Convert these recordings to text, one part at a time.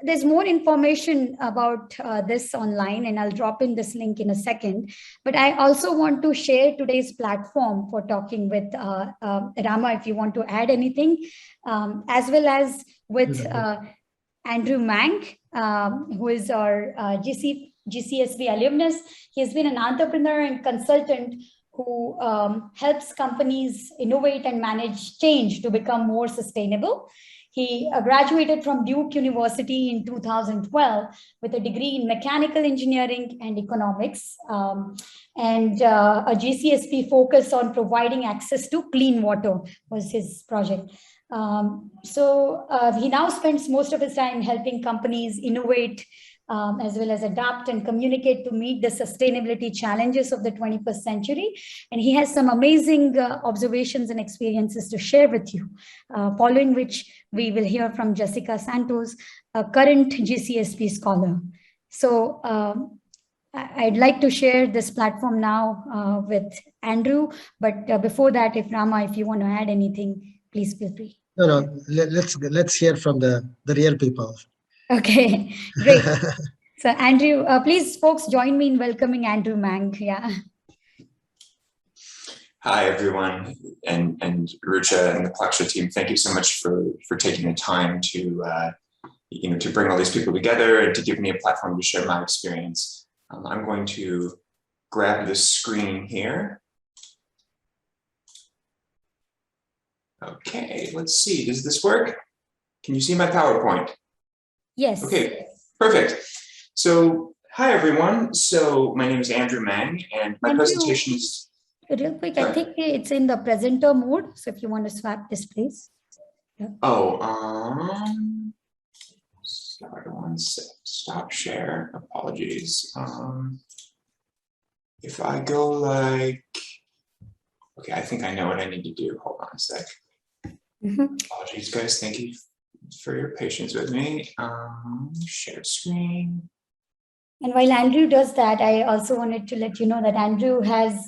there's more information about this online, and I'll drop in this link in a second. But I also want to share today's platform for talking with Rama, if you want to add anything, as well as with Andrew Mang, who is our GCSP alumnus. He has been an entrepreneur and consultant who helps companies innovate and manage change to become more sustainable. He graduated from Duke University in 2012 with a degree in mechanical engineering and economics, and a GCSP focus on providing access to clean water was his project. He now spends most of his time helping companies innovate as well as adapt and communicate to meet the sustainability challenges of the 21st century. And he has some amazing observations and experiences to share with you, following which we will hear from Jessica Santos, a current GCSP scholar. So I'd like to share this platform now with Andrew, but before that, if Rama, if you want to add anything, please feel free. No, let's hear from the real people. Okay, great. So Andrew, please folks join me in welcoming Andrew Mang. Yeah. Hi everyone, and Rucha and the Plaksha team. Thank you so much for taking the time to to bring all these people together and to give me a platform to share my experience. I'm going to grab the screen here. Okay, let's see. Does this work? Can you see my PowerPoint? Yes. Okay, perfect. So, hi everyone. So, my name is Andrew Mang, and my presentation is... Real quick, sorry. I think it's in the presenter mode. So, if you want to swap displays. Yeah. Oh, sorry, one sec. Stop share. Apologies. If I go like... Okay, I think I know what I need to do. Hold on a sec. Apologies, guys. Thank you for your patience with me. Share screen. And while Andrew does that, I also wanted to let you know that Andrew has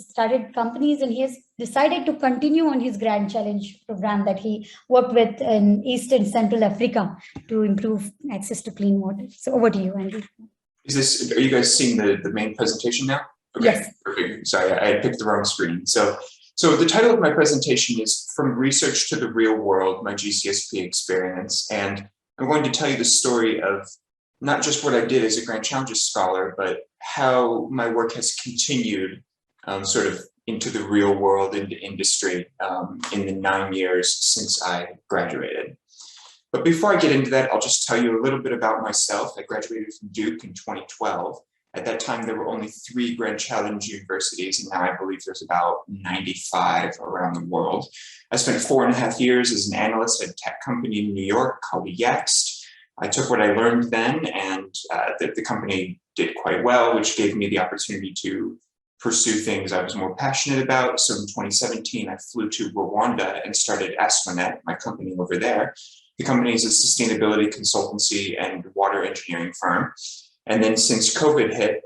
started companies, and he has decided to continue on his Grand Challenge program that he worked with in East and Central Africa to improve access to clean water. So over to you, Andrew. Are you guys seeing the main presentation now? Okay, yes. Perfect. Sorry, I had picked the wrong screen. So the title of my presentation is From Research to the Real World, My GCSP Experience. And I'm going to tell you the story of not just what I did as a Grand Challenges scholar, but how my work has continued sort of into the real world, into industry in the 9 years since I graduated. But before I get into that, I'll just tell you a little bit about myself. I graduated from Duke in 2012. At that time, there were only 3 Grand Challenge universities, and now I believe there's about 95 around the world. I spent 4.5 years as an analyst at a tech company in New York called Yext. I took what I learned then, and the company did quite well, which gave me the opportunity to pursue things I was more passionate about. So in 2017, I flew to Rwanda and started Astronet, my company over there. The company is a sustainability consultancy and water engineering firm. And then since COVID hit,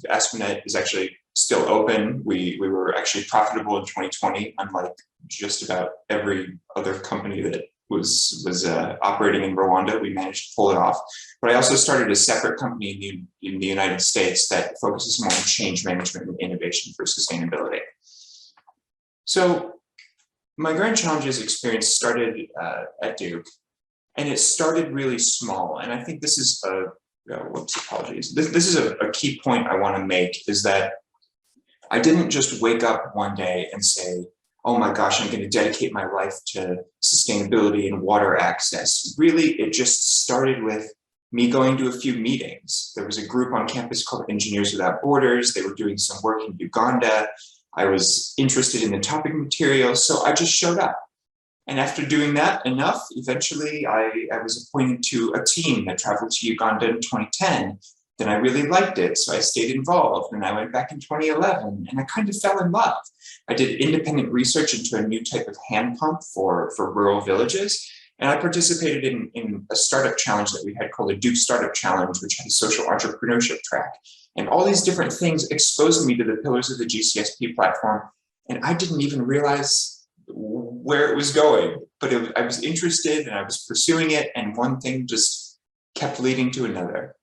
Astronet is actually still open. We were actually profitable in 2020, unlike just about every other company that was operating in Rwanda. We managed to pull it off. But I also started a separate company in the United States that focuses more on change management and innovation for sustainability. So my Grand Challenges experience started at Duke, and it started really small. And I think this is whoops, apologies. This is a key point I want to make, is that I didn't just wake up one day and say, oh my gosh, I'm going to dedicate my life to sustainability and water access. Really, it just started with me going to a few meetings. There was a group on campus called Engineers Without Borders. They were doing some work in Uganda. I was interested in the topic material, so I just showed up. And after doing that enough, eventually I was appointed to a team that traveled to Uganda in 2010. Then I really liked it, so I stayed involved, and I went back in 2011, and I kind of fell in love. I did independent research into a new type of hand pump for rural villages, and I participated in a startup challenge that we had called a Duke Startup Challenge, which had a social entrepreneurship track. And all these different things exposed me to the pillars of the GCSP platform, and I didn't even realize where it was going, but I was interested and I was pursuing it, and one thing just kept leading to another.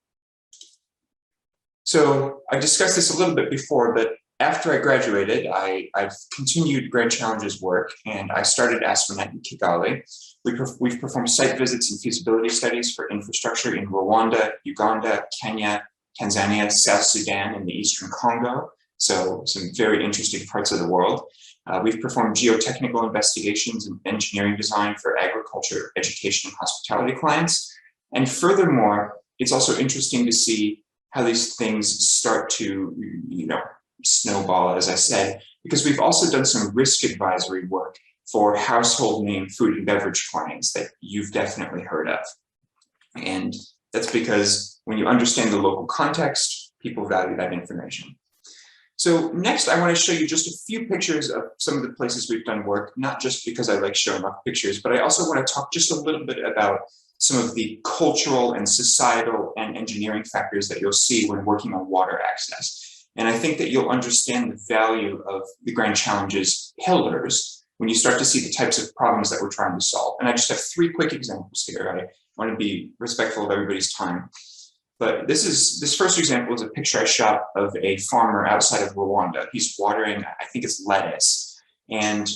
So I discussed this a little bit before, but after I graduated, I've continued Grand Challenges work, and I started AstroNet in Kigali. We've performed site visits and feasibility studies for infrastructure in Rwanda, Uganda, Kenya, Tanzania, South Sudan, and the Eastern Congo. So some very interesting parts of the world. We've performed geotechnical investigations and engineering design for agriculture, education, and hospitality clients. And furthermore, it's also interesting to see how these things start to, snowball, as I said, because we've also done some risk advisory work for household name food and beverage clients that you've definitely heard of. And that's because when you understand the local context, people value that information. So next, I want to show you just a few pictures of some of the places we've done work, not just because I like showing off pictures, but I also want to talk just a little bit about some of the cultural and societal and engineering factors that you'll see when working on water access. And I think that you'll understand the value of the Grand Challenges pillars when you start to see the types of problems that we're trying to solve. And I just have 3 quick examples here. I want to be respectful of everybody's time. But this first example is a picture I shot of a farmer outside of Rwanda. He's watering, I think it's lettuce. And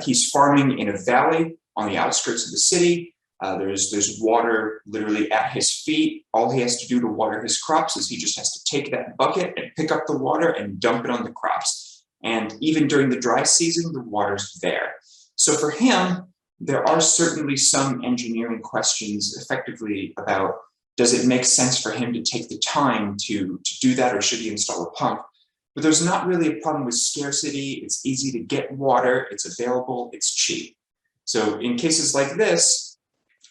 he's farming in a valley on the outskirts of the city. There's water literally at his feet. All he has to do to water his crops is he just has to take that bucket and pick up the water and dump it on the crops. And even during the dry season, the water's there. So for him, there are certainly some engineering questions effectively about, does it make sense for him to take the time to do that, or should he install a pump? But there's not really a problem with scarcity. It's easy to get water, it's available, it's cheap. So in cases like this,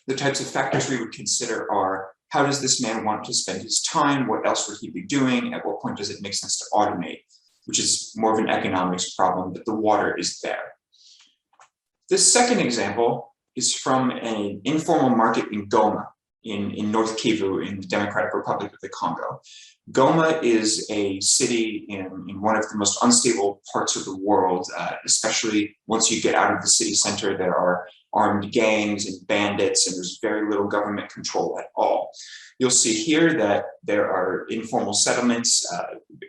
the types of factors we would consider are, how does this man want to spend his time? What else would he be doing? At what point does it make sense to automate? Which is more of an economics problem, but the water is there. This second example is from an informal market in Goma, in North Kivu, in the Democratic Republic of the Congo. Goma is a city in one of the most unstable parts of the world, especially once you get out of the city center. There are armed gangs and bandits, and there's very little government control at all. You'll see here that there are informal settlements.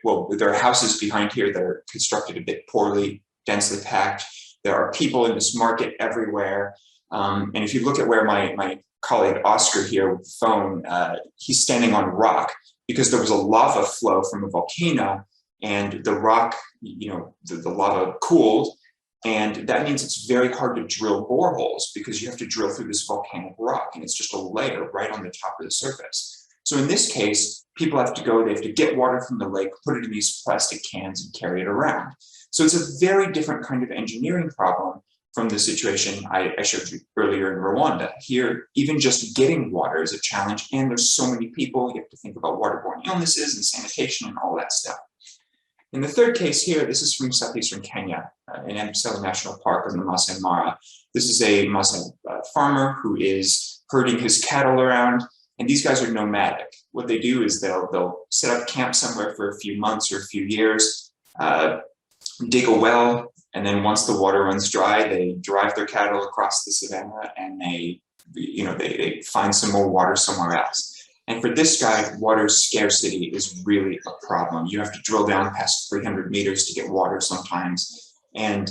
There are houses behind here that are constructed a bit poorly, densely packed. There are people in this market everywhere. And if you look at where my colleague Oscar here with the phone, he's standing on rock because there was a lava flow from a volcano, and the rock, the lava cooled. And that means it's very hard to drill boreholes because you have to drill through this volcanic rock, and it's just a layer right on the top of the surface. So in this case, people have to go, they have to get water from the lake, put it in these plastic cans and carry it around. So it's a very different kind of engineering problem from the situation I showed you earlier in Rwanda. Here, even just getting water is a challenge, and there's so many people, you have to think about waterborne illnesses and sanitation and all that stuff. In the third case here, this is from southeastern Kenya, in Amboseli National Park on the Masai Mara. This is a Masai farmer who is herding his cattle around, and these guys are nomadic. What they do is they'll set up camp somewhere for a few months or a few years, dig a well, and then once the water runs dry, they drive their cattle across the savannah, and they find some more water somewhere else. And for this guy, water scarcity is really a problem. You have to drill down past 300 meters to get water sometimes. And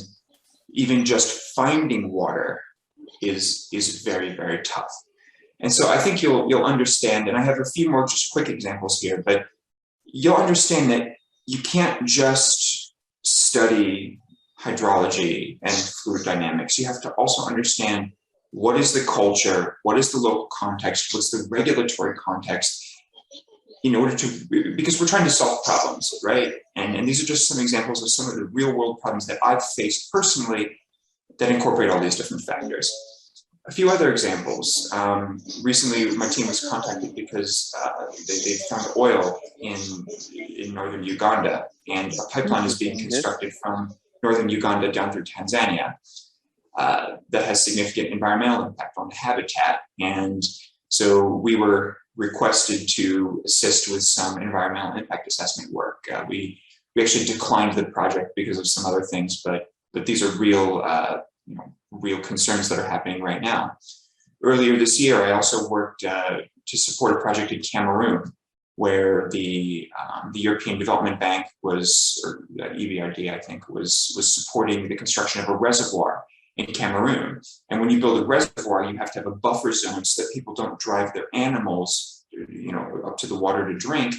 even just finding water is very, very tough. And so I think you'll understand, and I have a few more just quick examples here, but you'll understand that you can't just study hydrology and fluid dynamics. You have to also understand what is the culture, what is the local context, what's the regulatory context, in order to, because we're trying to solve problems, right? And these are just some examples of some of the real world problems that I've faced personally that incorporate all these different factors. A few other examples. Recently, my team was contacted because they found oil in northern Uganda, and a pipeline is being constructed from northern Uganda down through Tanzania. That has significant environmental impact on the habitat. And so we were requested to assist with some environmental impact assessment work. We actually declined the project because of some other things, but these are real real concerns that are happening right now. Earlier this year, I also worked to support a project in Cameroon, where the European Development Bank was, or EBRD, I think, was supporting the construction of a reservoir in Cameroon. And when you build a reservoir, you have to have a buffer zone so that people don't drive their animals, up to the water to drink.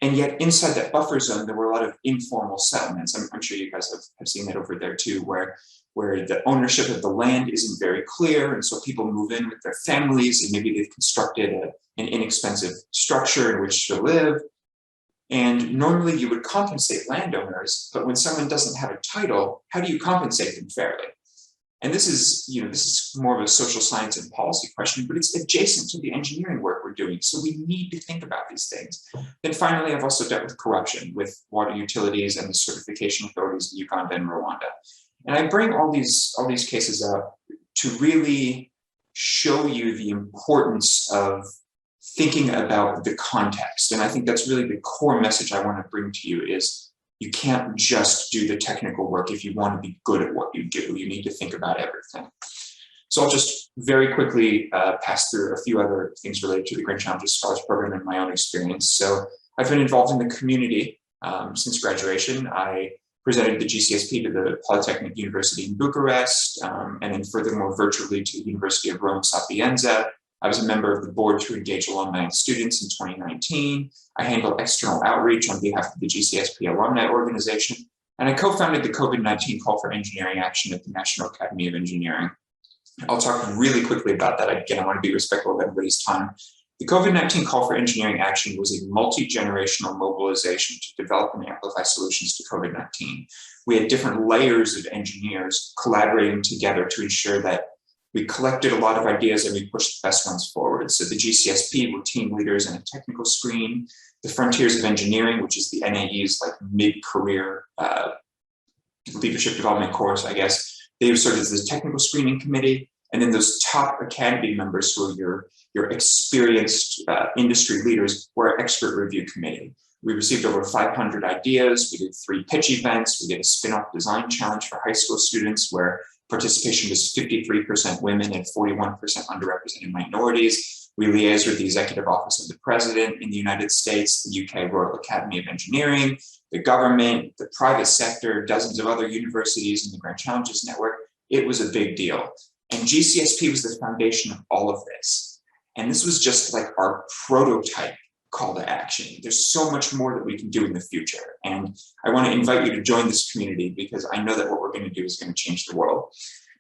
And yet inside that buffer zone, there were a lot of informal settlements. I'm sure you guys have seen that over there too, where the ownership of the land isn't very clear. And so people move in with their families, and maybe they've constructed an inexpensive structure in which to live. And normally you would compensate landowners, but when someone doesn't have a title, how do you compensate them fairly? And this is more of a social science and policy question, but it's adjacent to the engineering work we're doing. So we need to think about these things. Then finally, I've also dealt with corruption with water utilities and the certification authorities in Uganda and Rwanda. And I bring all these cases up to really show you the importance of thinking about the context. And I think that's really the core message I want to bring to you is, you can't just do the technical work if you want to be good at what you do. You need to think about everything. So I'll just very quickly pass through a few other things related to the Grand Challenges Scholars Program and my own experience. So I've been involved in the community since graduation. I presented the GCSP to the Polytechnic University in Bucharest, and then furthermore virtually to the University of Rome Sapienza. I was a member of the board to engage alumni and students in 2019. I handled external outreach on behalf of the GCSP alumni organization, and I co-founded the COVID-19 Call for Engineering Action at the National Academy of Engineering. I'll talk really quickly about that. Again, I want to be respectful of everybody's time. The COVID-19 Call for Engineering Action was a multi-generational mobilization to develop and amplify solutions to COVID-19. We had different layers of engineers collaborating together to ensure that we collected a lot of ideas and we pushed the best ones forward. So the GCSP were team leaders in a technical screen. The Frontiers of Engineering, which is the NAE's like mid-career leadership development course, I guess, they served as the technical screening committee. And then those top academy members who are your experienced industry leaders were our expert review committee. We received over 500 ideas. We did 3 pitch events. We did a spin-off design challenge for high school students where participation was 53% women and 41% underrepresented minorities. We liaised with the Executive Office of the President in the United States, the UK Royal Academy of Engineering, the government, the private sector, dozens of other universities in the Grand Challenges Network. It was a big deal. And GCSP was the foundation of all of this. And this was just like our prototype call to action. There's so much more that we can do in the future. And I want to invite you to join this community because I know that what we're going to do is going to change the world.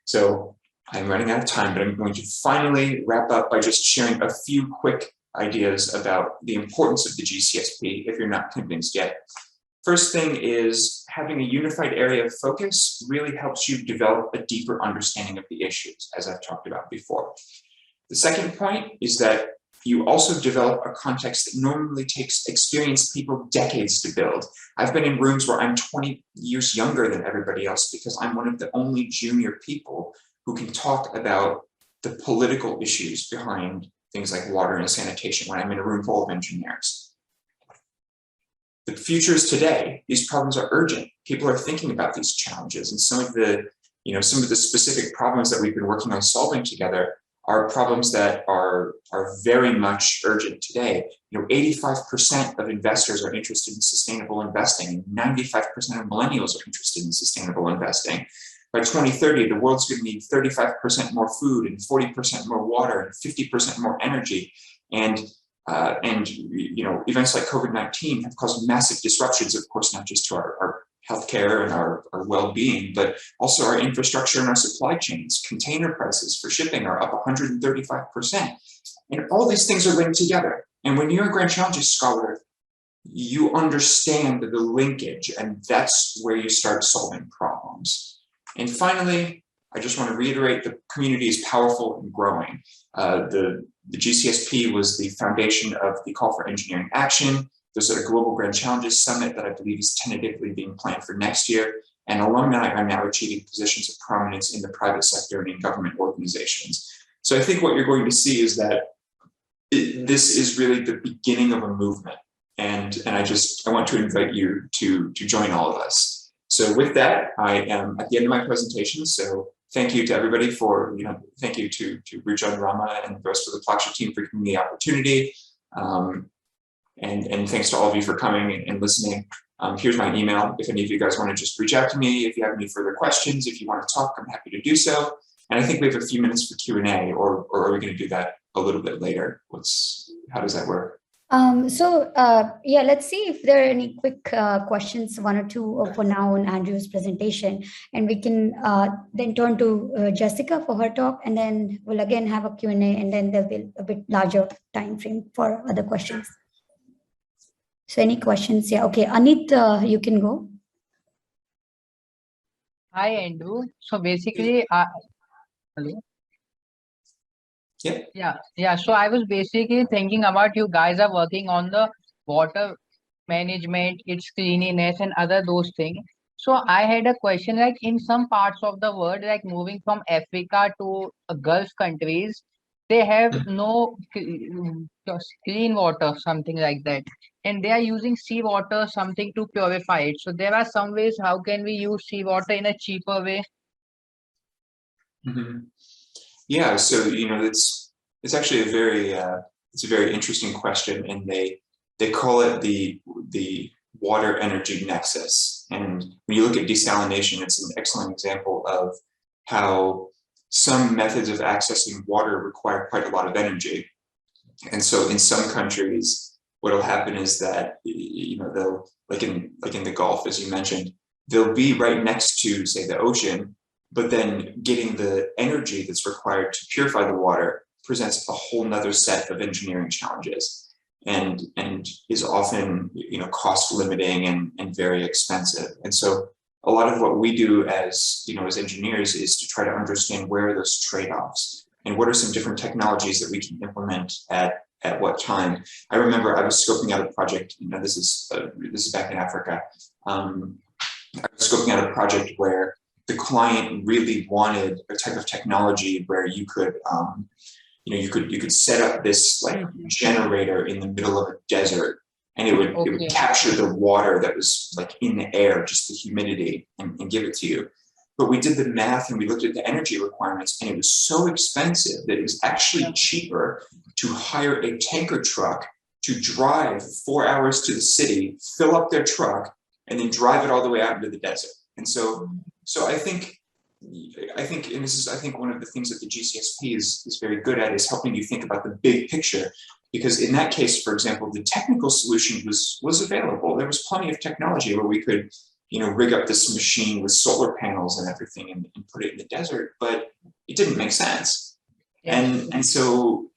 So I'm running out of time, but I'm going to finally wrap up by just sharing a few quick ideas about the importance of the GCSP if you're not convinced yet. First thing is having a unified area of focus really helps you develop a deeper understanding of the issues, as I've talked about before. The second point is that you also develop a context that normally takes experienced people decades to build. I've been in rooms where I'm 20 years younger than everybody else because I'm one of the only junior people who can talk about the political issues behind things like water and sanitation when I'm in a room full of engineers. The future is today. These problems are urgent. People are thinking about these challenges, and some of the specific problems that we've been working on solving together are problems that are very much urgent today. 85% of investors are interested in sustainable investing, and 95% of millennials are interested in sustainable investing. By 2030, the world's going to need 35% more food and 40% more water and 50% more energy. And events like COVID-19 have caused massive disruptions, of course, not just to our healthcare and our well-being, but also our infrastructure and our supply chains. Container prices for shipping are up 135%. And all these things are linked together. And when you're a Grand Challenges scholar, you understand the linkage, and that's where you start solving problems. And finally, I just want to reiterate the community is powerful and growing. The GCSP was the foundation of the Call for Engineering Action. There's a Global Grand Challenges Summit that I believe is tentatively being planned for next year. And alumni are now achieving positions of prominence in the private sector and in government organizations. So I think what you're going to see is that this is really the beginning of a movement. And I want to invite you to join all of us. So with that, I am at the end of my presentation. So thank you to everybody for, thank you to Rucha and Rama and the rest of the Plaksha team for giving me the opportunity. And thanks to all of you for coming and listening. Here's my email. If any of you guys want to just reach out to me, if you have any further questions, if you want to talk, I'm happy to do so. And I think we have a few minutes for Q&A, or are we going to do that a little bit later? How does that work? Yeah, let's see if there are any quick questions, one or two for now on Andrew's presentation, and we can then turn to Jessica for her talk, and then we'll again have a Q&A, and then there'll be a bit larger time frame for other questions. So any questions? Yeah, okay, Anit, you can go. Hi, Andrew. So basically, hello? Yeah. So I was basically thinking about you guys are working on the water management, its cleanliness and other those things. So I had a question, like in some parts of the world, like moving from Africa to Gulf countries, they have no clean water, something like that. And they are using seawater, something to purify it. So there are some ways how can we use seawater in a cheaper way? Yeah, so it's actually a very interesting question, and they call it the water energy nexus. And when you look at desalination, it's an excellent example of how some methods of accessing water require quite a lot of energy. And so in some countries, what will happen is that they'll like in the Gulf, as you mentioned, they'll be right next to, say, the ocean. But then getting the energy that's required to purify the water presents a whole nother set of engineering challenges, and is often cost limiting and very expensive. And so a lot of what we do as as engineers is to try to understand where are those trade-offs and what are some different technologies that we can implement at what time. I remember I was scoping out a project. This is back in Africa. I was scoping out a project where the client really wanted a type of technology where you could, you could set up this like generator in the middle of a desert, and it would capture the water that was like in the air, just the humidity, and give it to you. But we did the math and we looked at the energy requirements, and it was so expensive that it was actually cheaper to hire a tanker truck to drive 4 hours to the city, fill up their truck, and then drive it all the way out into the desert. And so I think, and this is, I think, one of the things that the GCSP is very good at is helping you think about the big picture. Because in that case, for example, the technical solution was available. There was plenty of technology where we could, rig up this machine with solar panels and everything and put it in the desert, but it didn't make sense. And so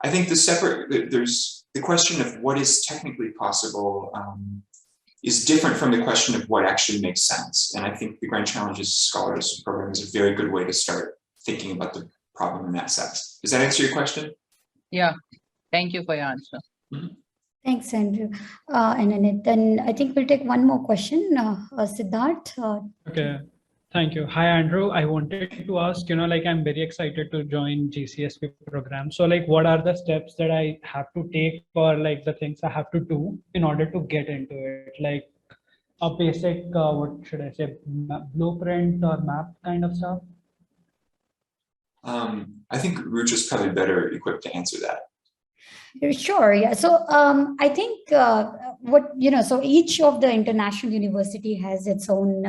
I think there's the question of what is technically possible is different from the question of what actually makes sense. And I think the Grand Challenges Scholars Program is a very good way to start thinking about the problem in that sense. Does that answer your question? Yeah, thank you for your answer. Thanks, Andrew. And Anit, then I think we'll take one more question. Siddharth. Okay, thank you. Hi, Andrew. I wanted to ask, I'm very excited to join GCSP program. So what are the steps that I have to take, or the things I have to do in order to get into it? Like a basic, what should I say, blueprint or map kind of stuff? I think Rucha is probably better equipped to answer that. Sure. Yeah. So I think so each of the international university has its own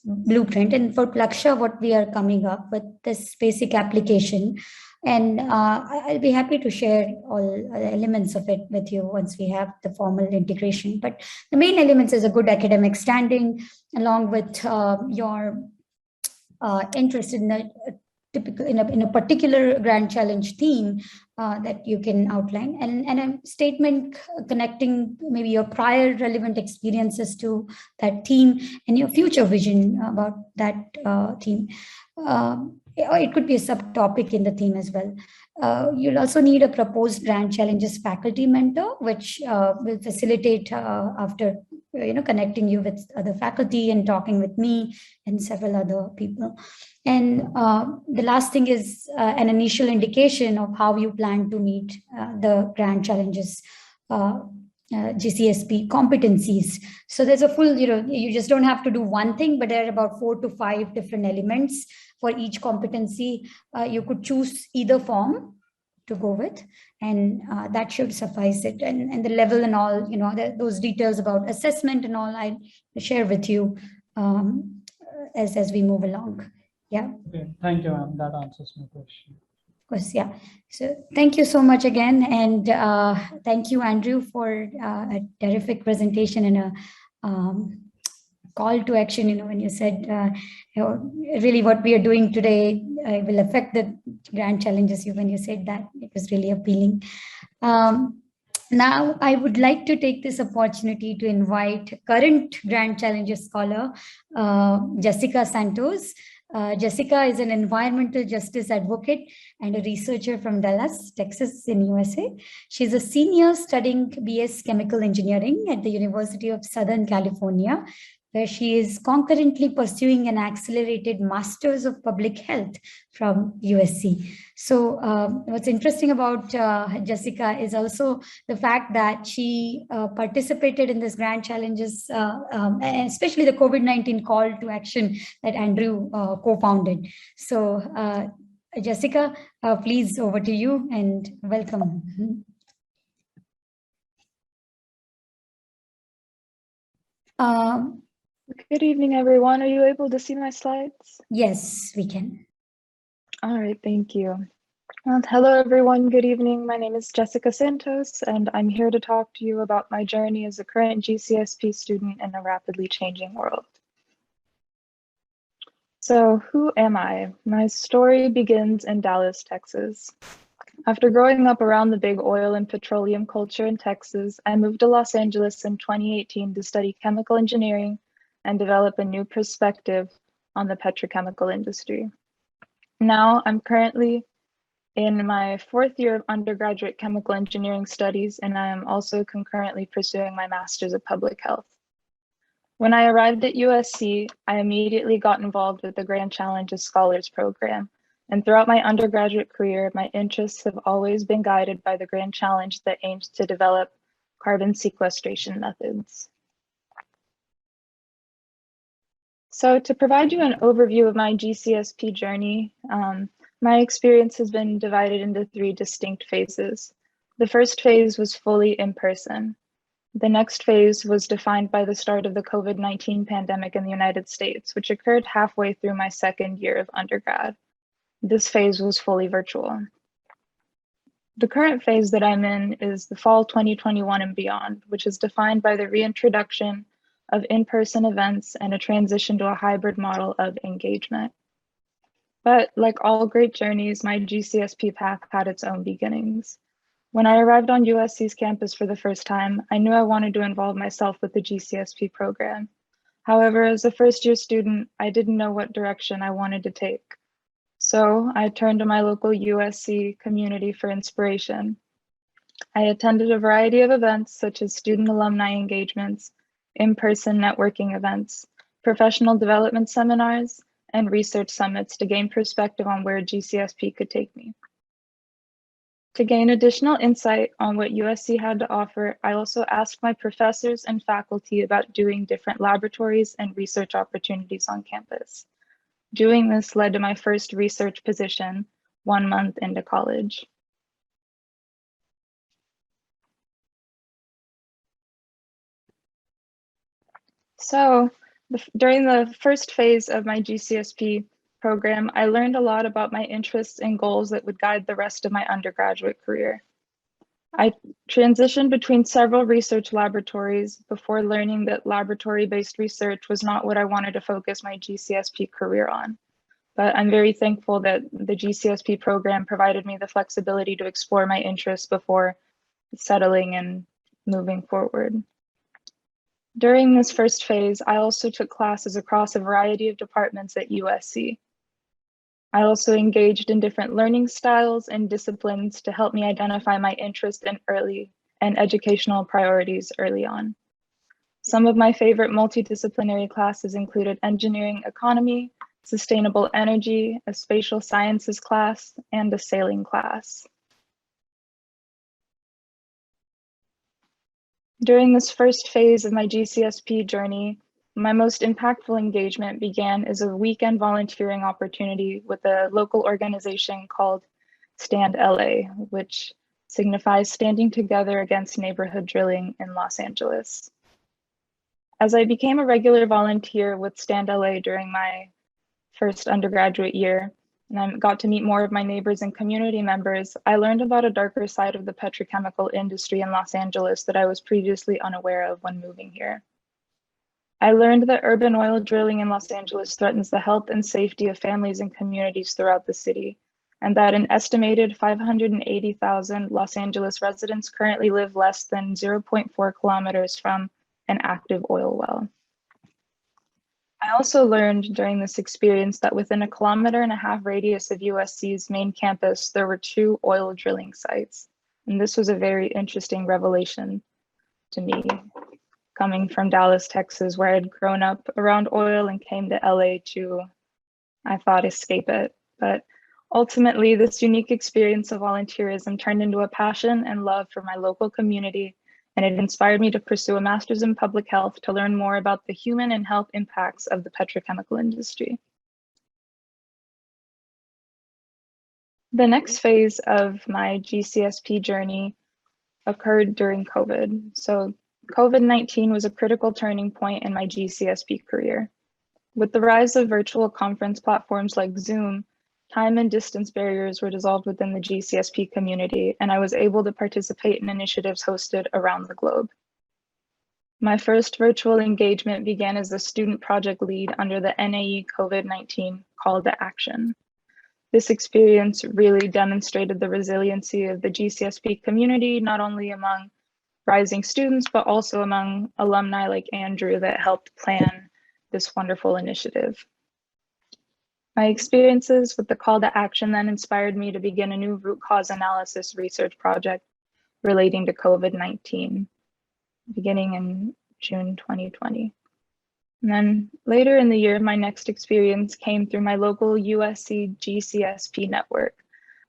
blueprint, and for Plaksha, what we are coming up with this basic application, and I'll be happy to share all elements of it with you once we have the formal integration. But the main elements is a good academic standing, along with your interest in the typical in a particular grand challenge theme that you can outline, and a statement connecting maybe your prior relevant experiences to that theme and your future vision about that theme. It could be a subtopic in the theme as well. You'll also need a proposed grand challenges faculty mentor, which will facilitate after connecting you with other faculty and talking with me and several other people. And the last thing is an initial indication of how you plan to meet the grand challenges GCSP competencies. So there's a full, you just don't have to do one thing, but there are about 4 to 5 different elements for each competency. You could choose either form to go with, and that should suffice it. And the level and all, those details about assessment and all, I share with you as we move along. Yeah. Okay, thank you, ma'am. That answers my question. Course, yeah. So thank you so much again, and thank you, Andrew, for a terrific presentation and a call to action. When you said really what we are doing today will affect the grand challenges. When you said that, it was really appealing. Now, I would like to take this opportunity to invite current Grand Challenges scholar, Jessica Santos. Jessica is an environmental justice advocate and a researcher from Dallas, Texas in USA. She's a senior studying BS Chemical Engineering at the University of Southern California, where she is concurrently pursuing an accelerated Masters of Public Health from USC. So what's interesting about Jessica is also the fact that she participated in this Grand Challenges, and especially the COVID-19 call to action that Andrew co-founded. So Jessica, please, over to you and welcome. Good evening, everyone. Are you able to see my slides? Yes, we can. All right, thank you. Hello, everyone. Good evening. My name is Jessica Santos, and I'm here to talk to you about my journey as a current GCSP student in a rapidly changing world. So, who am I? My story begins in Dallas, Texas. After growing up around the big oil and petroleum culture in Texas, I moved to Los Angeles in 2018 to study chemical engineering and develop a new perspective on the petrochemical industry. Now, I'm currently in my 4th year of undergraduate chemical engineering studies, and I am also concurrently pursuing my Master's of Public Health. When I arrived at USC, I immediately got involved with the Grand Challenges Scholars Program, and throughout my undergraduate career, my interests have always been guided by the Grand Challenge that aims to develop carbon sequestration methods. So to provide you an overview of my GCSP journey, my experience has been divided into 3 distinct phases. The first phase was fully in person. The next phase was defined by the start of the COVID-19 pandemic in the United States, which occurred halfway through my 2nd year of undergrad. This phase was fully virtual. The current phase that I'm in is the fall 2021 and beyond, which is defined by the reintroduction of in-person events and a transition to a hybrid model of engagement. But like all great journeys, my GCSP path had its own beginnings. When I arrived on USC's campus for the first time, I knew I wanted to involve myself with the GCSP program. However, as a first-year student, I didn't know what direction I wanted to take. So I turned to my local USC community for inspiration. I attended a variety of events such as student alumni engagements, in-person networking events, professional development seminars, and research summits to gain perspective on where GCSP could take me. To gain additional insight on what USC had to offer, I also asked my professors and faculty about doing different laboratories and research opportunities on campus. Doing this led to my first research position 1 month into college. So during the first phase of my GCSP program, I learned a lot about my interests and goals that would guide the rest of my undergraduate career. I transitioned between several research laboratories before learning that laboratory-based research was not what I wanted to focus my GCSP career on. But I'm very thankful that the GCSP program provided me the flexibility to explore my interests before settling and moving forward. During this first phase, I also took classes across a variety of departments at USC. I also engaged in different learning styles and disciplines to help me identify my interest in early and educational priorities early on. Some of my favorite multidisciplinary classes included engineering economy, sustainable energy, a spatial sciences class, and a sailing class. During this first phase of my GCSP journey, my most impactful engagement began as a weekend volunteering opportunity with a local organization called Stand LA, which signifies Standing Together Against Neighborhood Drilling in Los Angeles. As I became a regular volunteer with Stand LA during my first undergraduate year, and I got to meet more of my neighbors and community members, I learned about a darker side of the petrochemical industry in Los Angeles that I was previously unaware of when moving here. I learned that urban oil drilling in Los Angeles threatens the health and safety of families and communities throughout the city, and that an estimated 580,000 Los Angeles residents currently live less than 0.4 kilometers from an active oil well. I also learned during this experience that within 1.5 kilometer radius of USC's main campus, there were 2 oil drilling sites. And this was a very interesting revelation to me, coming from Dallas, Texas, where I had grown up around oil and came to LA to, I thought, escape it. But ultimately, this unique experience of volunteerism turned into a passion and love for my local community, and it inspired me to pursue a master's in public health to learn more about the human and health impacts of the petrochemical industry. The next phase of my GCSP journey occurred during COVID. So COVID-19 was a critical turning point in my GCSP career. With the rise of virtual conference platforms like Zoom, time and distance barriers were dissolved within the GCSP community, and I was able to participate in initiatives hosted around the globe. My first virtual engagement began as a student project lead under the NAE COVID-19 Call to Action. This experience really demonstrated the resiliency of the GCSP community, not only among rising students, but also among alumni like Andrew that helped plan this wonderful initiative. My experiences with the call to action then inspired me to begin a new root cause analysis research project relating to COVID-19, beginning in June 2020. And then later in the year, my next experience came through my local USC GCSP network.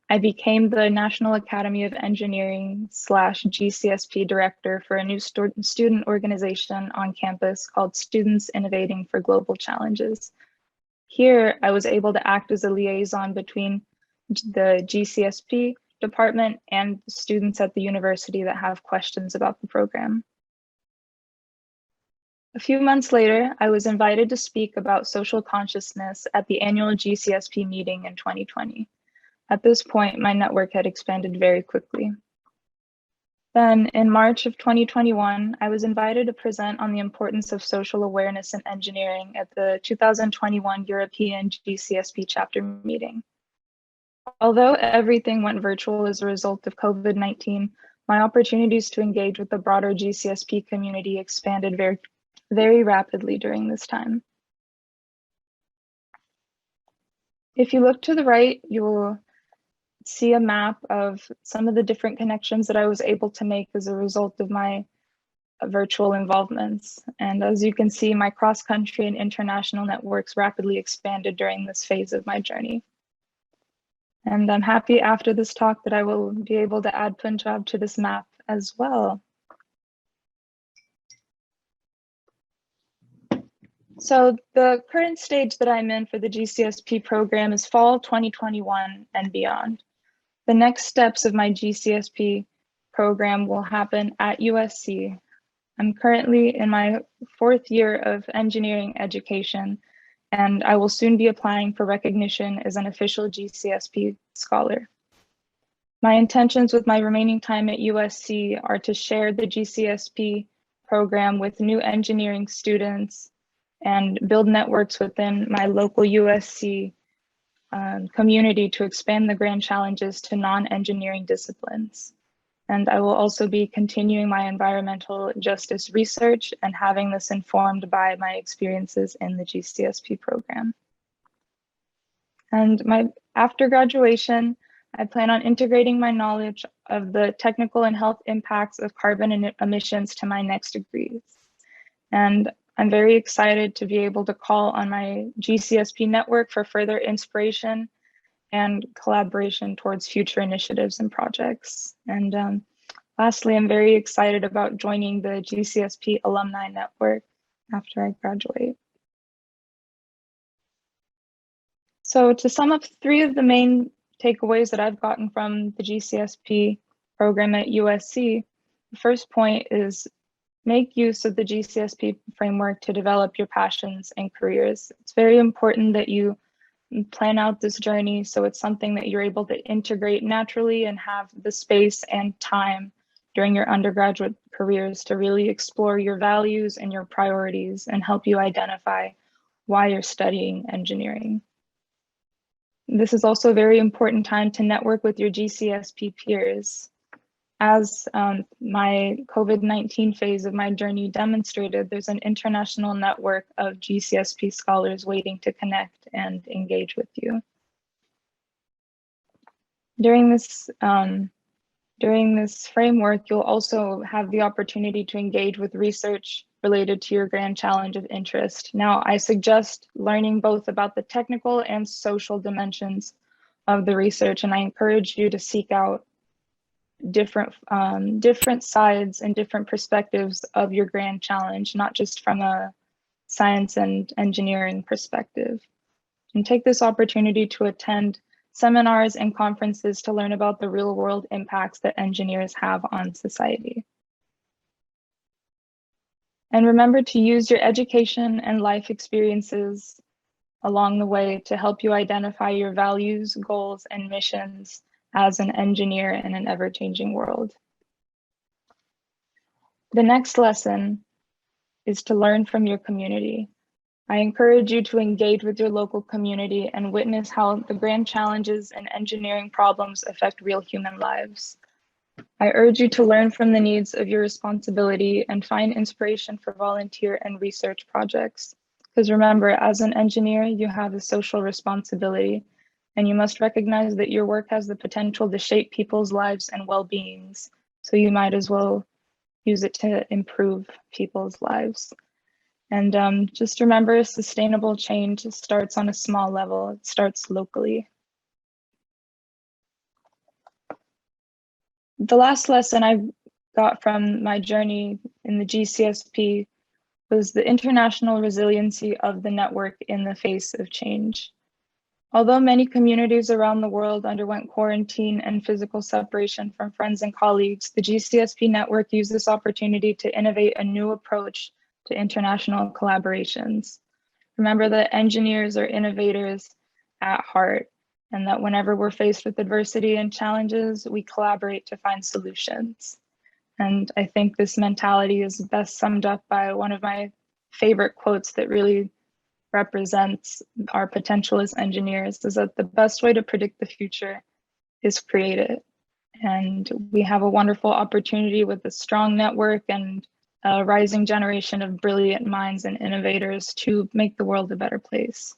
I became the National Academy of Engineering / GCSP director for a new student organization on campus called Students Innovating for Global Challenges. Here, I was able to act as a liaison between the GCSP department and students at the university that have questions about the program. A few months later, I was invited to speak about social consciousness at the annual GCSP meeting in 2020. At this point, my network had expanded very quickly. Then in March of 2021, I was invited to present on the importance of social awareness in engineering at the 2021 European GCSP chapter meeting. Although everything went virtual as a result of COVID-19, my opportunities to engage with the broader GCSP community expanded very rapidly during this time. If you look to the right, you will see a map of some of the different connections that I was able to make as a result of my virtual involvements. And as you can see, my cross-country and international networks rapidly expanded during this phase of my journey. And I'm happy after this talk that I will be able to add Punjab to this map as well. So the current stage that I'm in for the GCSP program is fall 2021 and beyond. The next steps of my GCSP program will happen at USC. I'm currently in my 4th year of engineering education, and I will soon be applying for recognition as an official GCSP scholar. My intentions with my remaining time at USC are to share the GCSP program with new engineering students and build networks within my local USC community to expand the grand challenges to non-engineering disciplines. And I will also be continuing my environmental justice research and having this informed by my experiences in the GCSP program. And after graduation, I plan on integrating my knowledge of the technical and health impacts of carbon emissions to my next degrees. And I'm very excited to be able to call on my GCSP network for further inspiration and collaboration towards future initiatives and projects. And Lastly, I'm very excited about joining the GCSP Alumni Network after I graduate. So to sum up 3 of the main takeaways that I've gotten from the GCSP program at USC, the first point is make use of the GCSP framework to develop your passions and careers. It's very important that you plan out this journey so it's something that you're able to integrate naturally and have the space and time during your undergraduate careers to really explore your values and your priorities and help you identify why you're studying engineering. This is also a very important time to network with your GCSP peers. As my COVID-19 phase of my journey demonstrated, there's an international network of GCSP scholars waiting to connect and engage with you. During this framework, you'll also have the opportunity to engage with research related to your grand challenge of interest. Now, I suggest learning both about the technical and social dimensions of the research, and I encourage you to seek out different sides and different perspectives of your grand challenge, not just from a science and engineering perspective. And take this opportunity to attend seminars and conferences to learn about the real world impacts that engineers have on society. And remember to use your education and life experiences along the way to help you identify your values, goals, and missions as an engineer in an ever-changing world. The next lesson is to learn from your community. I encourage you to engage with your local community and witness how the grand challenges and engineering problems affect real human lives. I urge you to learn from the needs of your responsibility and find inspiration for volunteer and research projects. Because remember, as an engineer, you have a social responsibility, and you must recognize that your work has the potential to shape people's lives and well-beings. So you might as well use it to improve people's lives. And just remember, sustainable change starts on a small level. It starts locally. The last lesson I got from my journey in the GCSP was the international resiliency of the network in the face of change. Although many communities around the world underwent quarantine and physical separation from friends and colleagues, the GCSP network used this opportunity to innovate a new approach to international collaborations. Remember that engineers are innovators at heart, and that whenever we're faced with adversity and challenges, we collaborate to find solutions. And I think this mentality is best summed up by one of my favorite quotes that really represents our potential as engineers, is that the best way to predict the future is create it. And we have a wonderful opportunity with a strong network and a rising generation of brilliant minds and innovators to make the world a better place.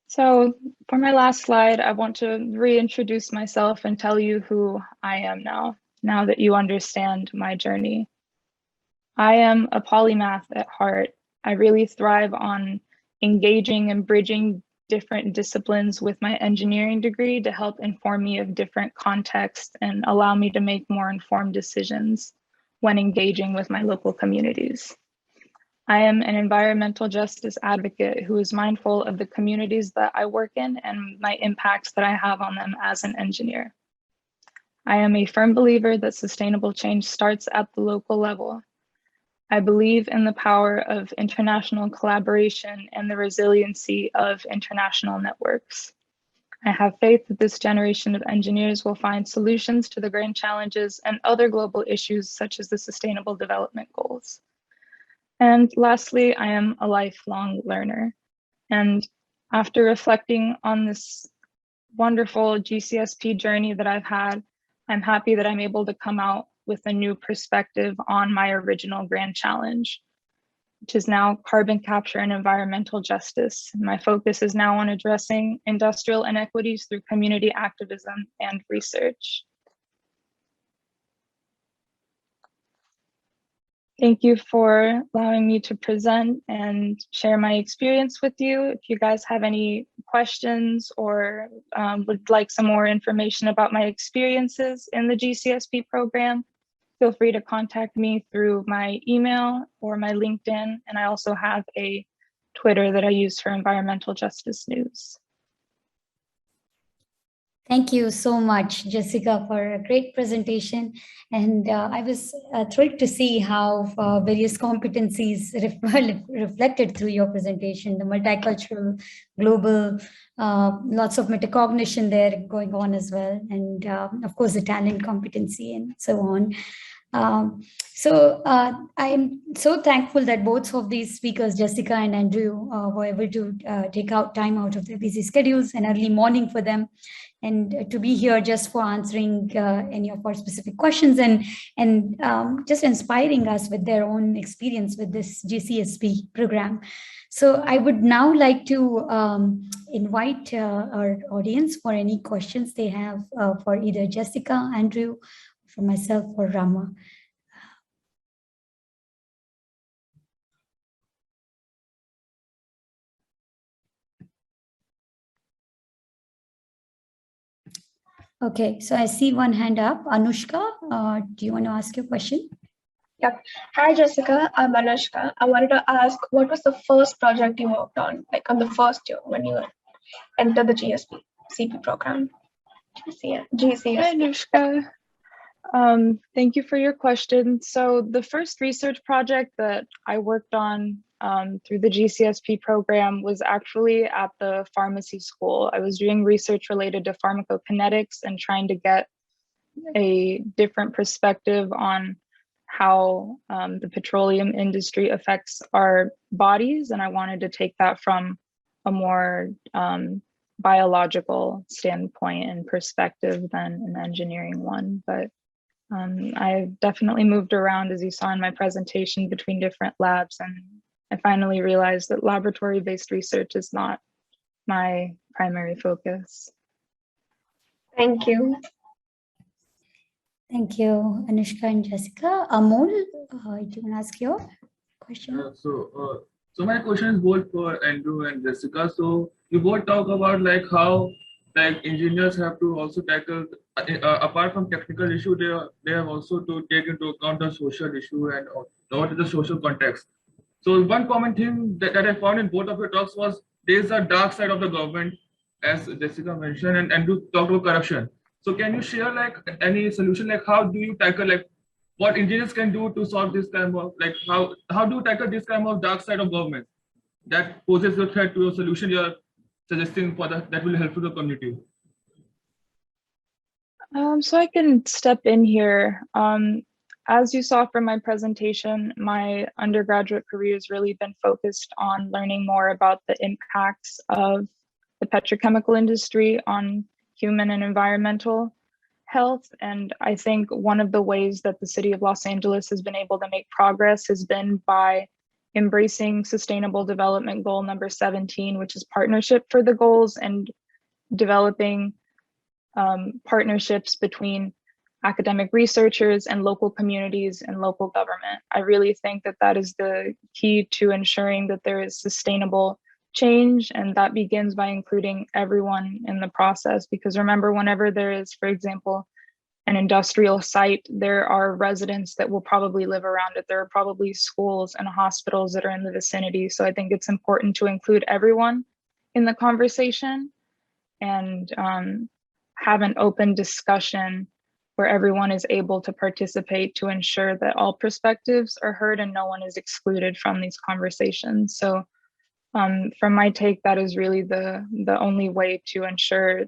So for my last slide, I want to reintroduce myself and tell you who I am now that you understand my journey. I am a polymath at heart. I really thrive on engaging and bridging different disciplines with my engineering degree to help inform me of different contexts and allow me to make more informed decisions when engaging with my local communities. I am an environmental justice advocate who is mindful of the communities that I work in and my impacts that I have on them as an engineer. I am a firm believer that sustainable change starts at the local level. I believe in the power of international collaboration and the resiliency of international networks. I have faith that this generation of engineers will find solutions to the grand challenges and other global issues such as the Sustainable Development Goals. And lastly, I am a lifelong learner. And after reflecting on this wonderful GCSP journey that I've had, I'm happy that I'm able to come out with a new perspective on my original grand challenge, which is now carbon capture and environmental justice. My focus is now on addressing industrial inequities through community activism and research. Thank you for allowing me to present and share my experience with you. If you guys have any questions or would like some more information about my experiences in the GCSP program, feel free to contact me through my email or my LinkedIn. And I also have a Twitter that I use for environmental justice news. Thank you so much, Jessica, for a great presentation. And I was thrilled to see how various competencies reflected through your presentation, the multicultural, global, lots of metacognition there going on as well. And of course, the talent competency and so on. I'm so thankful that both of these speakers, Jessica and Andrew, were able to take out time out of their busy schedules, an early morning for them, and to be here just for answering any of our specific questions and just inspiring us with their own experience with this GCSP program. So I would now like to invite our audience for any questions they have for either Jessica, Andrew, for myself, or Rama. Okay, so I see one hand up. Anushka, do you want to ask your question? Yep. Hi, Jessica. I'm Anushka. I wanted to ask, what was the first project you worked on, like on the first year when you entered the GSP CP program? GCSP. Hi, Anushka. Thank you for your question. So the first research project that I worked on through the GCSP program was actually at the pharmacy school. I was doing research related to pharmacokinetics and trying to get a different perspective on how the petroleum industry affects our bodies. And I wanted to take that from a more biological standpoint and perspective than an engineering one. But I've definitely moved around, as you saw in my presentation, between different labs, and I finally realized that laboratory-based research is not my primary focus. Thank you. Thank you, Anushka and Jessica. Amol, do you want to ask your question? So my question is both for Andrew and Jessica. So you both talk about like how like engineers have to also tackle apart from technical issue, they have also to take into account the social issue and what is the social context. So one common thing that I found in both of your talks was there's a dark side of the government, as Jessica mentioned, and Andrew talked about corruption. So can you share like any solution, like how do you tackle like what engineers can do to solve this kind of like how do you tackle this kind of dark side of government that poses a threat to a solution you're suggesting for that will help to the community? So I can step in here. As you saw from my presentation, my undergraduate career has really been focused on learning more about the impacts of the petrochemical industry on human and environmental health. And I think one of the ways that the city of Los Angeles has been able to make progress has been by embracing Sustainable Development Goal number 17, which is partnership for the goals, and developing partnerships between academic researchers and local communities and local government. I really think that that is the key to ensuring that there is sustainable change, and that begins by including everyone in the process. Because remember, whenever there is, for example, an industrial site, there are residents that will probably live around it. There are probably schools and hospitals that are in the vicinity. So I think it's important to include everyone in the conversation and have an open discussion where everyone is able to participate to ensure that all perspectives are heard and no one is excluded from these conversations. So from my take, that is really the only way to ensure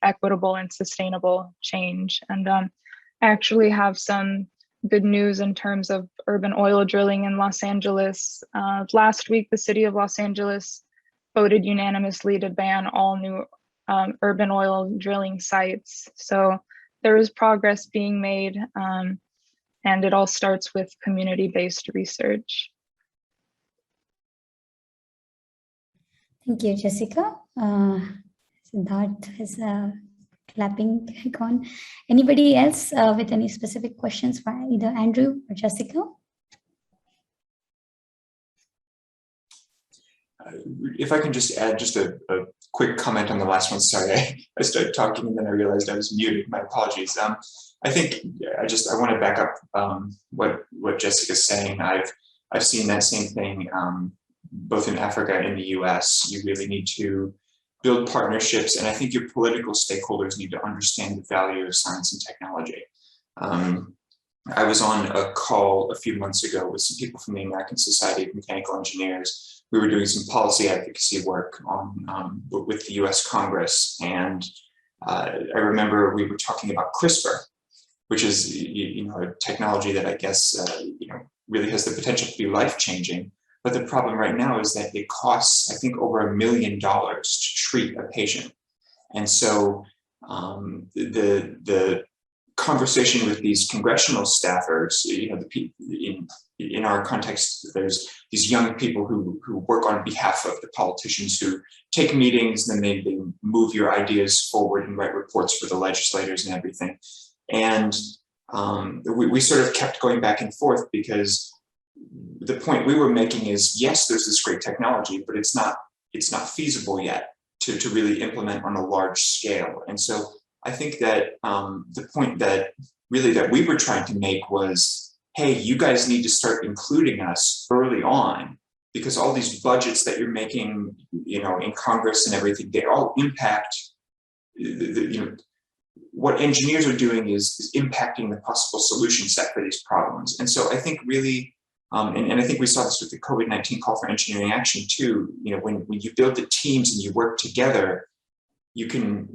equitable and sustainable change. And I actually have some good news in terms of urban oil drilling in Los Angeles. Last week, the city of Los Angeles voted unanimously to ban all new urban oil drilling sites. So there is progress being made, and it all starts with community-based research. Thank you, Jessica. Siddharth has a clapping icon. Anybody else with any specific questions for either Andrew or Jessica? if I can just add just a quick comment on the last one. Sorry, I started talking and then I realized I was muted. My apologies. I think I want to back up what Jessica's saying. I've seen that same thing both in Africa and the US. You really need to build partnerships, and I think your political stakeholders need to understand the value of science and technology. I was on a call a few months ago with some people from the American Society of Mechanical Engineers. We were doing some policy advocacy work with the US Congress, and I remember we were talking about CRISPR, which is a technology that I guess really has the potential to be life-changing. But the problem right now is that it costs, I think, over $1 million to treat a patient. And so the conversation with these congressional staffers, in our context, there's these young people who work on behalf of the politicians who take meetings, and then they move your ideas forward and write reports for the legislators and everything. And we sort of kept going back and forth, because the point we were making is, yes, there's this great technology, but it's not feasible yet to really implement on a large scale. And so I think that the point that we were trying to make was, hey, you guys need to start including us early on, because all these budgets that you're making, in Congress and everything, they all impact what engineers are doing is impacting the possible solution set for these problems. And so I think really, and I think we saw this with the COVID-19 call for engineering action too. When you build the teams and you work together, you can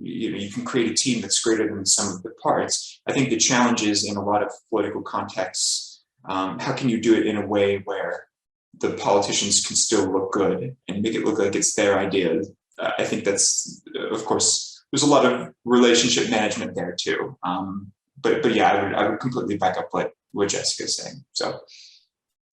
create a team that's greater than the sum of the parts. I think the challenge is, in a lot of political contexts, how can you do it in a way where the politicians can still look good and make it look like it's their idea? I think that's, of course, there's a lot of relationship management there too. But yeah, I would completely back up what Jessica's saying. So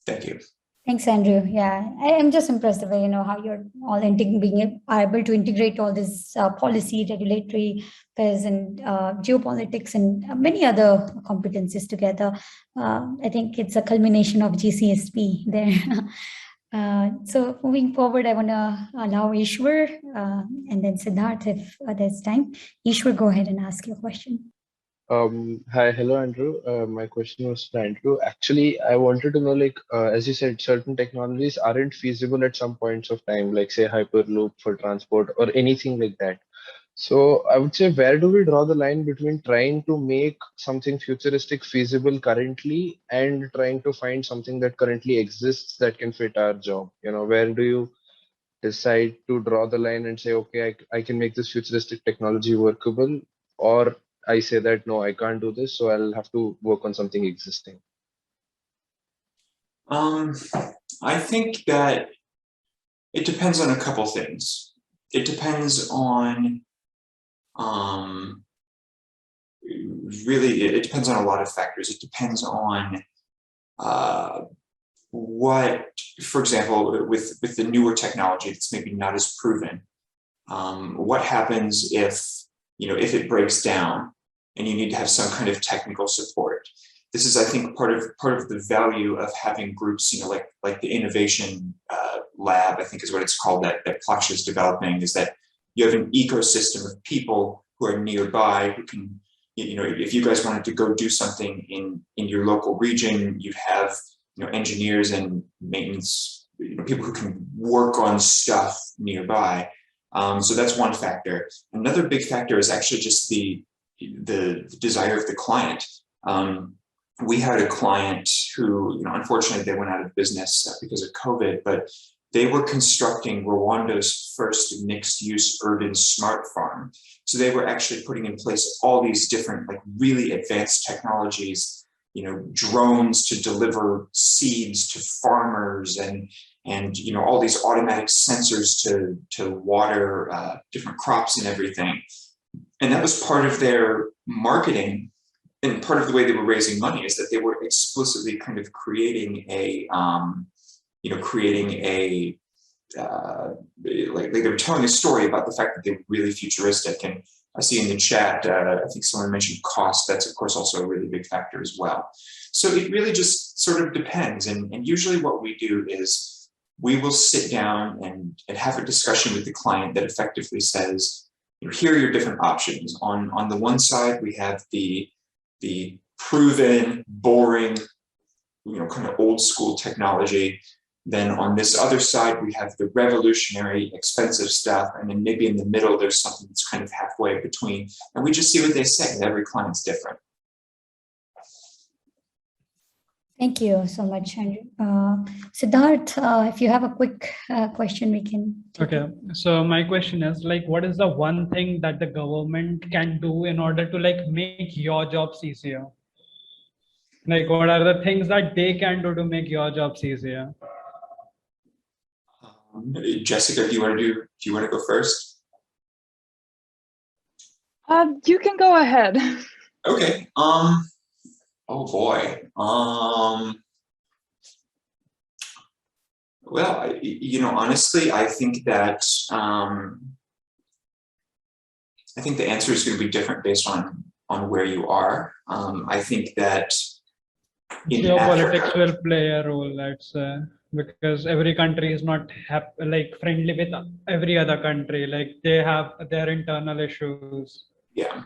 thank you. Thanks, Andrew. Yeah, I am just impressed the way, how you're all being able to integrate all this policy, regulatory affairs, and geopolitics and many other competencies together. I think it's a culmination of GCSP there. So moving forward, I want to allow Ishwar and then Siddharth if there's time. Ishwar, go ahead and ask your question. Hi, hello, Andrew. My question was to Andrew. Actually, I wanted to know, as you said, certain technologies aren't feasible at some points of time, like say Hyperloop for transport or anything like that. So I would say, where do we draw the line between trying to make something futuristic feasible currently and trying to find something that currently exists that can fit our job? Where do you decide to draw the line and say, okay, I can make this futuristic technology workable, or I say that, no, I can't do this, so I'll have to work on something existing? I think that it depends on a couple things. It depends on, it depends on a lot of factors. It depends on what, for example, with the newer technology that's maybe not as proven, what happens if it breaks down and you need to have some kind of technical support. This is, I think, part of the value of having groups, like the innovation lab, I think is what it's called, that Plaksha is developing, is that you have an ecosystem of people who are nearby who can, if you guys wanted to go do something in your local region, you'd have, engineers and maintenance, people who can work on stuff nearby. So that's one factor. Another big factor is actually just the desire of the client. We had a client who, unfortunately, they went out of business because of COVID, but they were constructing Rwanda's first mixed-use urban smart farm. So they were actually putting in place all these different, really advanced technologies, drones to deliver seeds to farmers, and all these automatic sensors to water different crops and everything. And that was part of their marketing, and part of the way they were raising money is that they were explicitly kind of creating a, they were telling a story about the fact that they were really futuristic. And I see in the chat, I think someone mentioned cost. That's of course also a really big factor as well. So it really just sort of depends. And usually what we do is we will sit down and have a discussion with the client that effectively says, here are your different options. On the one side, we have the proven, boring, kind of old school technology. Then on this other side, we have the revolutionary, expensive stuff. And then maybe in the middle, there's something that's kind of halfway between. And we just see what they say. And every client's different. Thank you so much, Andrew. Siddharth, if you have a quick question, we can. Okay, so my question is like, what is the one thing that the government can do in order to like make your jobs easier? Like, what are the things that they can do to make your jobs easier? Jessica, do you want to go first? You can go ahead. Okay. Oh boy. Well, honestly, I think that I think the answer is going to be different based on where you are. I think that geopolitics will play a role, let's say, because every country is not friendly with every other country. Like they have their internal issues. Yeah.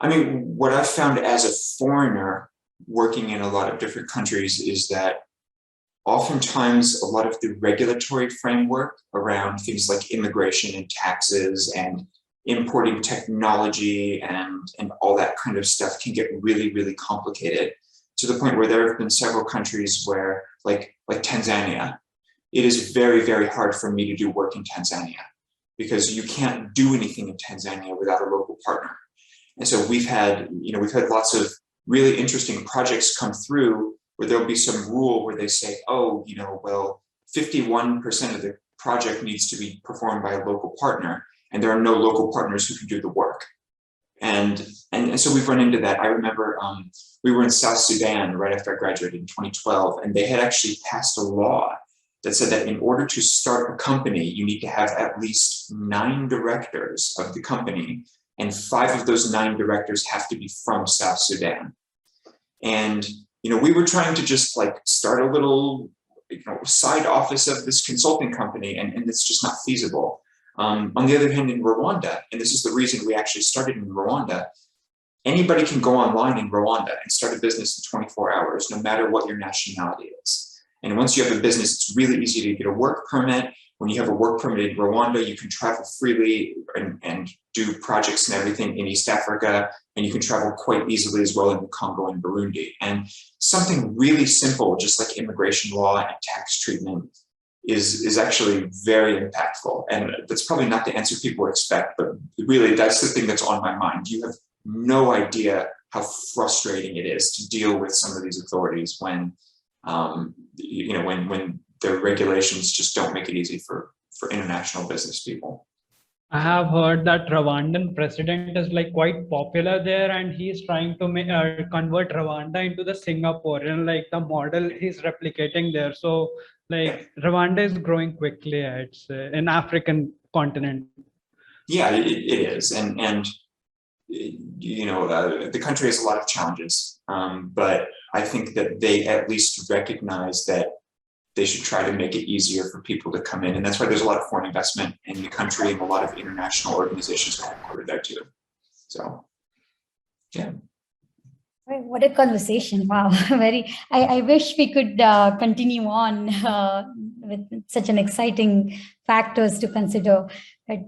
I mean, what I've found as a foreigner working in a lot of different countries is that oftentimes a lot of the regulatory framework around things like immigration and taxes and importing technology and all that kind of stuff can get really, really complicated, to the point where there have been several countries where, like Tanzania, it is very, very hard for me to do work in Tanzania because you can't do anything in Tanzania without a local partner. And so we've had lots of really interesting projects come through where there'll be some rule where they say, oh, well, 51% of the project needs to be performed by a local partner, and there are no local partners who can do the work. And so we've run into that. I remember we were in South Sudan right after I graduated in 2012, and they had actually passed a law that said that in order to start a company, you need to have at least 9 directors of the company, and 5 of those 9 directors have to be from South Sudan. And we were trying to just start a little side office of this consulting company, and it's just not feasible. On the other hand, in Rwanda, and this is the reason we actually started in Rwanda, anybody can go online in Rwanda and start a business in 24 hours, no matter what your nationality is. And once you have a business, it's really easy to get a work permit. When you have a work permit in Rwanda, you can travel freely and do projects and everything in East Africa, and you can travel quite easily as well in the Congo and Burundi. And something really simple, just like immigration law and tax treatment, is actually very impactful. And that's probably not the answer people expect, but really that's the thing that's on my mind. You have no idea how frustrating it is to deal with some of these authorities when their regulations just don't make it easy for international business people. I have heard that Rwandan president is quite popular there, and he's trying to convert Rwanda into the Singapore, and the model he's replicating there. So Rwanda is growing quickly, I'd say, in African continent. Yeah, it is, and the country has a lot of challenges, but I think that they at least recognize that they should try to make it easier for people to come in. And that's why there's a lot of foreign investment in the country, and a lot of international organizations are headquartered there too. So, yeah. What a conversation. Wow. I wish we could continue on with such an exciting factors to consider, but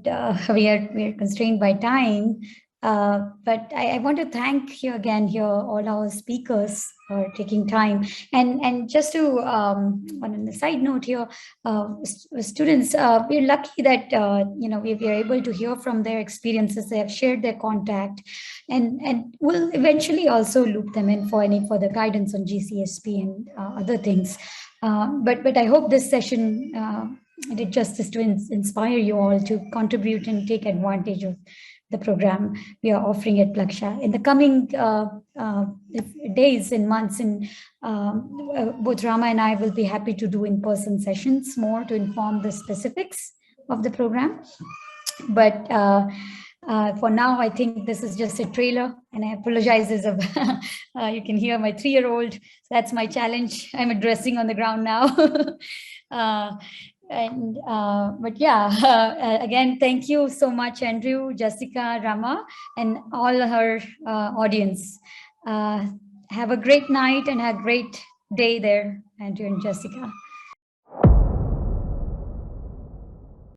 we are constrained by time. But I want to thank you again here, all our speakers, for taking time. And just to, on a side note here, students, we're lucky that, we are able to hear from their experiences. They have shared their contact, and we'll eventually also loop them in for any further guidance on GCSP and other things. But I hope this session did justice to inspire you all to contribute and take advantage of the program we are offering at Plaksha. In the coming days and months, and both Rama and I will be happy to do in-person sessions more to inform the specifics of the program. But For now, I think this is just a trailer, and I apologize if you can hear my 3-year-old. So that's my challenge. I'm addressing on the ground now. But yeah, again, thank you so much, Andrew, Jessica, Rama, and all her audience. Have a great night and a great day there, Andrew and Jessica.